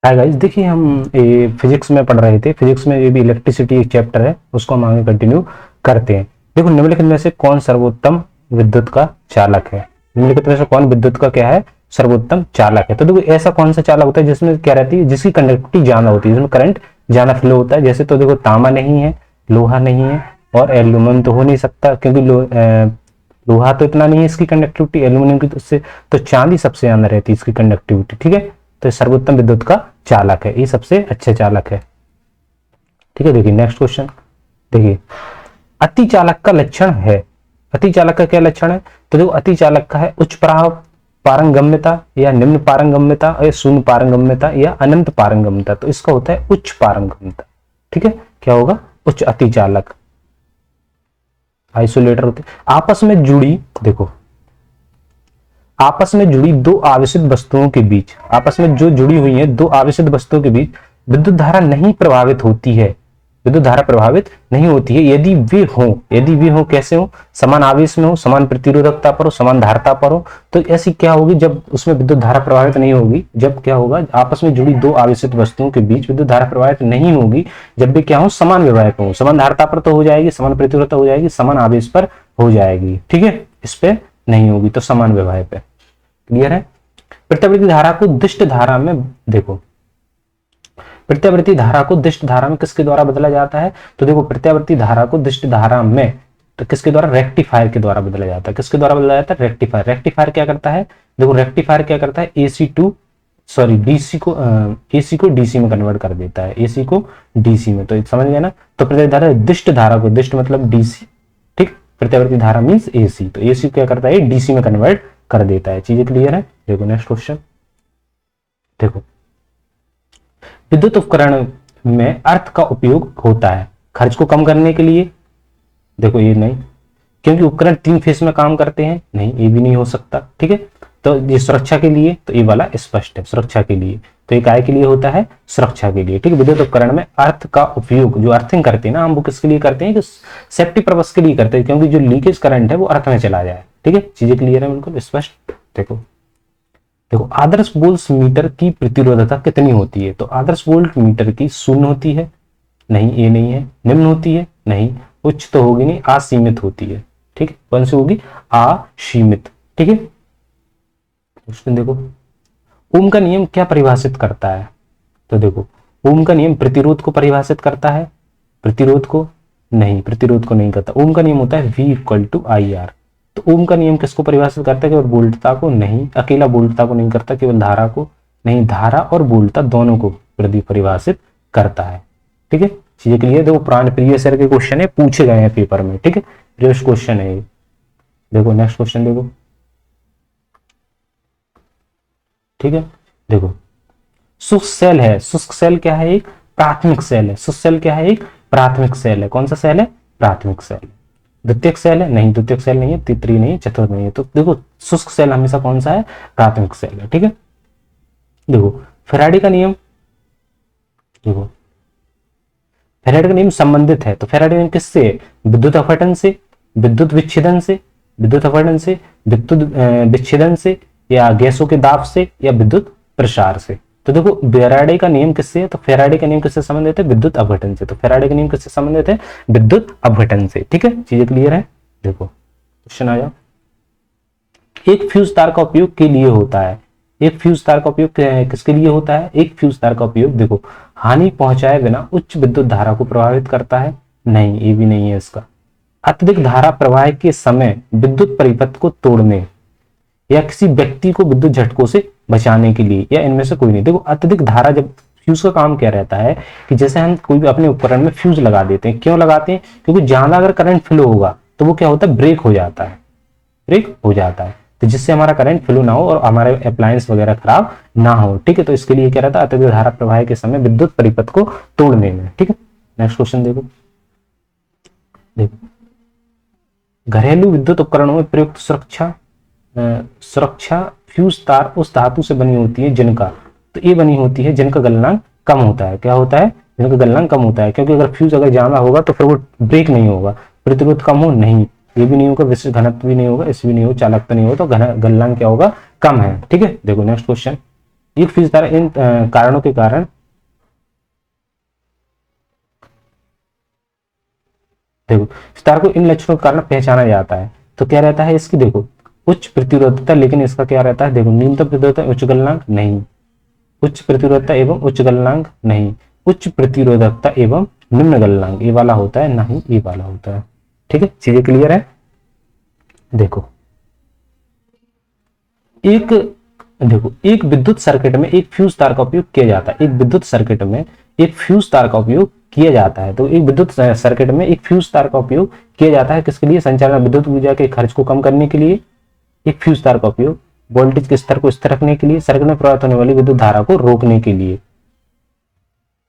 Hi guys, देखिए हम ये फिजिक्स में पढ़ रहे थे। फिजिक्स में ये भी इलेक्ट्रिसिटी एक चैप्टर है, उसको हम आगे कंटिन्यू करते हैं। देखो, निम्नलिखित में से कौन सर्वोत्तम विद्युत का चालक है? निम्नलिखित में से कौन विद्युत का क्या है? सर्वोत्तम चालक है। तो देखो, ऐसा कौन सा चालक होता है जिसमें क्या रहती है, जिसकी कंडक्टिविटी ज्यादा होती है, जिसमें करंट ज्यादा फ्लो होता है। जैसे तो देखो, तांबा नहीं है, लोहा नहीं है, और एल्यूमिनियम तो हो नहीं सकता, क्योंकि लोहा तो इतना नहीं है इसकी कंडक्टिविटी, एल्यूमिनियम की तो उससे तो चांदी सबसे ज्यादा रहती है इसकी कंडक्टिविटी। ठीक है, तो सर्वोत्तम विद्युत का चालक है, ये सबसे अच्छे चालक है। ठीक है, देखिए नेक्स्ट क्वेश्चन। देखिए, अति चालक का लक्षण है। अति चालक का क्या लक्षण है? तो देखो, अति चालक का है उच्च पारंगम्यता, या निम्न पारंगम्यता, या शून्य पारंगम्यता, या अनंत पारंगम्यता। तो इसका होता है उच्च पारंगम्यता। ठीक है, क्या होगा? उच्च अति चालक। आइसोलेटर होते आपस में जुड़ी, देखो आपस में जुड़ी दो आवेशित वस्तुओं के बीच, आपस में जो जुड़ी हुई है दो आवेशित वस्तुओं के बीच विद्युत धारा नहीं प्रभावित होती है। विद्युत धारा प्रभावित नहीं होती है यदि वे हो कैसे हो? समान आवेश में हो, समान प्रतिरोधकता पर हो, समान धारता पर हो। तो ऐसी क्या होगी जब उसमें विद्युत धारा प्रभावित नहीं होगी? जब क्या होगा, आपस में जुड़ी दो आवेशित वस्तुओं के बीच विद्युत धारा प्रभावित नहीं होगी जब भी क्या हो, समान विभव पर हो। समान धारता पर तो हो जाएगी, समान प्रतिरोधकता हो जाएगी, समान आवेश पर हो जाएगी। ठीक है, इस पे नहीं होगी, तो समान विभव पे। क्लियर है? प्रत्यावर्ती धारा को दिष्ट धारा में, देखो प्रत्यावर्ती धारा को दिष्ट धारा में किसके द्वारा बदला जाता है? तो देखो, प्रत्यावर्ती धारा को दिष्ट धारा में तो किसके द्वारा? रेक्टिफायर के द्वारा बदला जाता है। किसके द्वारा बदला जाता है? रेक्टिफायर। रेक्टिफायर क्या करता है? देखो, रेक्टिफायर क्या करता है, एसी को डीसी में कन्वर्ट कर देता है, एसी को डीसी में। तो समझ गए ना? तो प्रत्यावर्ती धारा दिष्ट धारा को, दिष्ट मतलब डीसी, ठीक, प्रत्यावर्ती धारा मींस एसी, तो एसी क्या करता है? डीसी में कन्वर्ट कर देता है। चीजें क्लियर है? देखो नेक्स्ट क्वेश्चन। देखो, विद्युत उपकरण में अर्थ का उपयोग होता है खर्च को कम करने के लिए। देखो, ये नहीं, क्योंकि उपकरण 3 फेज में काम करते हैं, नहीं ये भी नहीं हो सकता। ठीक है, तो ये सुरक्षा के लिए, तो ये वाला स्पष्ट है, सुरक्षा के लिए। तो ये काय के लिए होता है? सुरक्षा के लिए। ठीक है, विद्युत उपकरण में अर्थ का उपयोग, जो अर्थिंग करते हैं ना हम, वो किसके लिए करते हैं? कि सेफ्टी पर्पस के लिए करते हैं, क्योंकि जो लीकेज करंट है वो अर्थ में चला जाए। ठीक है, चीजें क्लियर है? बिल्कुल स्पष्ट। देखो देखो, आदर्श वोल्ट मीटर की प्रतिरोधकता कितनी होती है? तो आदर्श वोल्ट मीटर की 0 होती है, नहीं ये नहीं है। निम्न होती है, नहीं। उच्च तो होगी नहीं, असीमित होती है। ठीक है, कौन सी होगी? असीमित। ठीक है, क्वेश्चन देखो, ओम का नियम क्या परिभाषित करता है? तो देखो, ओम का नियम प्रतिरोध को परिभाषित करता है। प्रतिरोध को नहीं, प्रतिरोध को नहीं करता। ओम का नियम होता है V = IR। तो ओम का नियम किसको परिभाषित करता है? केवल वोल्टता को नहीं, अकेला वोल्टता को नहीं करता, केवल धारा को नहीं, धारा और वोल्टता दोनों को परिभाषित करता है। ठीक है, चीजें क्लियर? देखो, प्रीवियस ईयर के क्वेश्चन है, पूछे गए हैं पेपर में। ठीक है, प्रीवियस क्वेश्चन है ये। देखो नेक्स्ट क्वेश्चन देखो। ठीक है, देखो, शुष्क सेल है। शुष्क सेल क्या है? एक प्राथमिक सेल है। शुष्क सेल क्या है? एक प्राथमिक सेल है। कौन सा सेल है? प्राथमिक सेल है। द्वितीयक सेल है? नहीं, द्वितीयक सेल नहीं है, तृतीय नहीं है, चतुर्थ नहीं है। तो देखो, शुष्क सेल हमेशा कौन सा है? प्राथमिक सेल है। ठीक है, देखो फैराडे का नियम, देखो फैराडे का नियम संबंधित है। तो फैराडे का नियम किससे है? विद्युत अपघटन से, विद्युत विच्छेदन से, विद्युत अपघटन से, विद्युत विच्छेदन से, या गैसों के दाब से, या विद्युत प्रसार से। तो देखो, फैराडे का नियम किससे है? तो फैराडे का नियम किससे संबंधित है? विद्युत अपघटन से। तो फैराडे का नियम किससे संबंधित है? विद्युत अपघटन से। ठीक है, चीजें क्लियर है? देखो क्वेश्चन आ जाओ। एक फ्यूज तार का उपयोग के लिए होता है। एक फ्यूज तार का उपयोग किसके लिए होता है? एक फ्यूज तार का उपयोग, देखो, हानि पहुंचाए बिना उच्च विद्युत धारा को प्रभावित करता है, नहीं ये भी नहीं है इसका। अत्यधिक धारा प्रवाह के समय विद्युत परिपथ को तोड़ने, या किसी व्यक्ति को विद्युत झटकों से बचाने के लिए, या इनमें से कोई नहीं। देखो, अत्यधिक धारा, जब फ्यूज का काम क्या रहता है कि जैसे हम कोई भी अपने उपकरण में फ्यूज लगा देते हैं। क्यों लगाते हैं? क्योंकि ज्यादा अगर करंट फ्लो होगा तो वो क्या होता है? ब्रेक हो जाता है, ब्रेक हो जाता है। तो जिससे हमारा करंट फ्लो ना हो और हमारे अप्लायंस वगैरह खराब ना हो। ठीक है, तो इसके लिए क्या रहता है? अत्यधिक धारा प्रवाह के समय विद्युत परिपथ को तोड़ने में। ठीक है, नेक्स्ट क्वेश्चन देखो। देखो, घरेलू विद्युत उपकरणों में प्रयुक्त सुरक्षा फ्यूज तार उस धातु से बनी होती है जिनका, तो ये बनी होती है जिनका गलनांक कम होता है। क्या होता है? जिनका गलनांक कम होता है, क्योंकि अगर फ्यूज अगर ज्यादा होगा तो फिर वो ब्रेक नहीं होगा। प्रतिरोध कम हो, नहीं ये भी नहीं होगा, विशिष्ट घनत्व भी नहीं होगा, इससे भी नहीं होगा, चालकता नहीं होगा, तो गलनांक क्या होगा? कम है। ठीक है, देखो नेक्स्ट क्वेश्चन। एक फ्यूज तार इन कारणों के कारण देखो इस तार को इन लक्षणों के कारण पहचाना जाता है। तो क्या रहता है इसकी, देखो उच्च प्रतिरोधकता, लेकिन इसका क्या रहता है, देखो न्यूनतम प्रतिरोधकता उच्च गलनांक नहीं, उच्च प्रतिरोधकता एवं उच्च गलनांक नहीं, उच्च प्रतिरोधकता एवं निम्न गलनांक, ये वाला होता है, नहीं ये वाला होता है। ठीक है, चीजें क्लियर है। देखो एक देखो एक विद्युत सर्किट में एक फ्यूज तार का उपयोग किया जाता है, एक विद्युत सर्किट में एक फ्यूज तार का उपयोग किया जाता है। तो एक विद्युत सर्किट में एक फ्यूज तार का उपयोग किया जाता है किसके लिए, संचालन विद्युत ऊर्जा के खर्च को कम करने के लिए एक फ्यूज तार का उपयोग, वोल्टेज के स्तर को स्थिर रखने के लिए, सर्किट में प्रवाहित होने वाली विद्युत धारा को रोकने के लिए।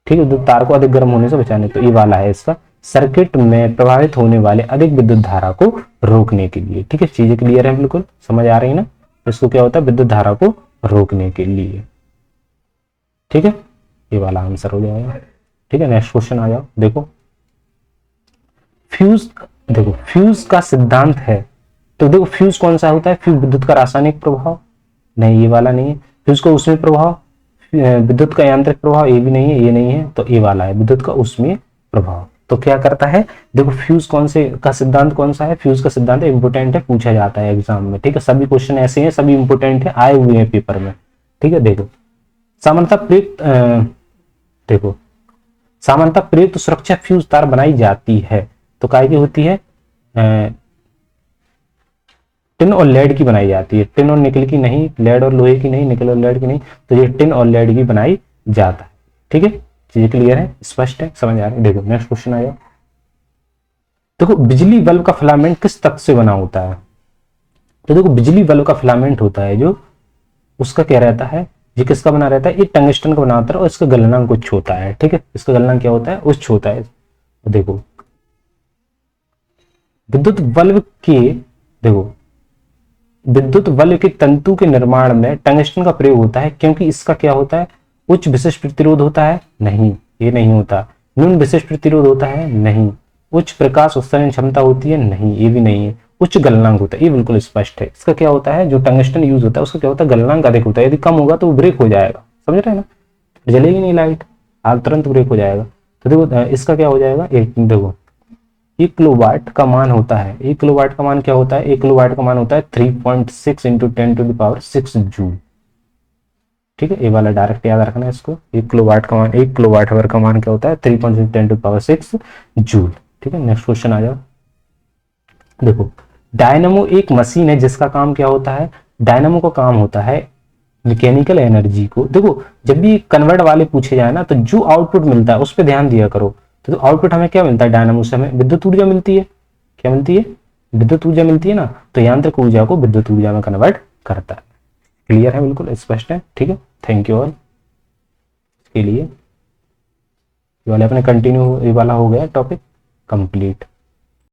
ठीक है, विद्युत तार को अधिक गर्म होने से बचाने, तो ये वाला है इसका, सर्किट में प्रभावित होने वाले अधिक विद्युत धारा को रोकने के लिए। ठीक है, चीजें क्लियर है, बिल्कुल समझ आ रही है ना। इसको क्या होता है, विद्युत धारा को रोकने के लिए। ठीक है, ये वाला आंसर हो जाएगा। ठीक है, नेक्स्ट क्वेश्चन आ जाओ। देखो फ्यूज, देखो फ्यूज का सिद्धांत है, तो देखो फ्यूज कौन सा होता है, फ्यूज विद्युत का रासायनिक प्रभाव, नहीं ये वाला नहीं है। फ्यूज का ऊष्मीय प्रभाव, विद्युत का यांत्रिक प्रभाव, ये भी नहीं है, ये नहीं है, तो ये वाला है विद्युत का ऊष्मीय प्रभाव। तो क्या करता है, देखो फ्यूज कौन से का सिद्धांत कौन सा है, फ्यूज का सिद्धांत इंपोर्टेंट है, पूछा जाता है एग्जाम में। ठीक है, सभी क्वेश्चन ऐसे हैं, सभी इंपोर्टेंट है, आए हुए हैं पेपर में। ठीक है, देखो सामान्यतः प्रयुक्त देखो सामान्यतः प्रयुक्त सुरक्षा फ्यूज तार बनाई जाती है, तो काय की होती है, टिन और लेड की बनाई जाती है, टिन और निकल की नहीं, लेड और लोहे की नहीं, निकल और लेड की नहीं, तो ये टिन और लेड की बनाई जाता है। ठीक है, चीजें क्लियर है, स्पष्ट है, समझ आ रही है। देखो नेक्स्ट क्वेश्चन आ जाओ। देखो बिजली बल्ब का फिलामेंट किस तत्व से बना होता है, तो देखो बिजली बल्ब का फिलामेंट होता है जो, उसका क्या रहता है, ये किसका बना रहता है, ये टंगस्टन का बना होता है और इसका गलनांक उच्च होता है। ठीक है, इसका गलनांक क्या होता है, उच्च होता है। देखो विद्युत बल्ब के, देखो विद्युत बल्ब के तंतु के निर्माण में टंगस्टन का प्रयोग होता है, क्योंकि इसका क्या होता है, उच्च विशिष्ट प्रतिरोध होता है, नहीं ये नहीं होता। न्यून विशिष्ट प्रतिरोध होता है, नहीं। उच्च प्रकाश उत्सर्जन क्षमता होती है, नहीं ये भी नहीं है। उच्च गलनांक होता है, ये बिल्कुल स्पष्ट है। इसका क्या होता है, जो टंगस्टन यूज होता है उसका क्या होता है, गलनांक अधिक होता है, यदि कम होगा तो वो ब्रेक हो जाएगा, समझ रहे हैं ना, जलेगी नहीं लाइट, आग तुरंत ब्रेक हो जाएगा। तो देखो इसका क्या हो जाएगा, एक देखो 1 किलोवाट का मान होता है, 1 किलोवाट का मान क्या होता है, 1 किलोवाट का मान होता है 3.6 इंटू 10⁶ जूल। ठीक है, ये वाला डायरेक्ट याद रखना है इसको, 1 किलोवाट का मान, 1 किलोवाट आवर का मान क्या होता है, 3.10⁶ जूल। ठीक है, नेक्स्ट क्वेश्चन आ जाओ। देखो डायनामो एक मशीन है जिसका काम क्या होता है, डायनामो का काम होता है मैकेनिकल एनर्जी को, देखो जब भी कन्वर्ट वाले पूछे जाए ना, तो जो आउटपुट मिलता है उस पर ध्यान दिया करो। तो आउटपुट हमें क्या मिलता है, डायनामो से हमें विद्युत ऊर्जा मिलती है, क्या मिलती है, विद्युत ऊर्जा मिलती है ना, तो यांत्रिक ऊर्जा को विद्युत ऊर्जा में कन्वर्ट करता है। क्लियर है, बिल्कुल स्पष्ट है। ठीक है, थैंक यू ऑल के लिए। ये वाले अपने कंटिन्यू, ये वाला हो गया टॉपिक कंप्लीट।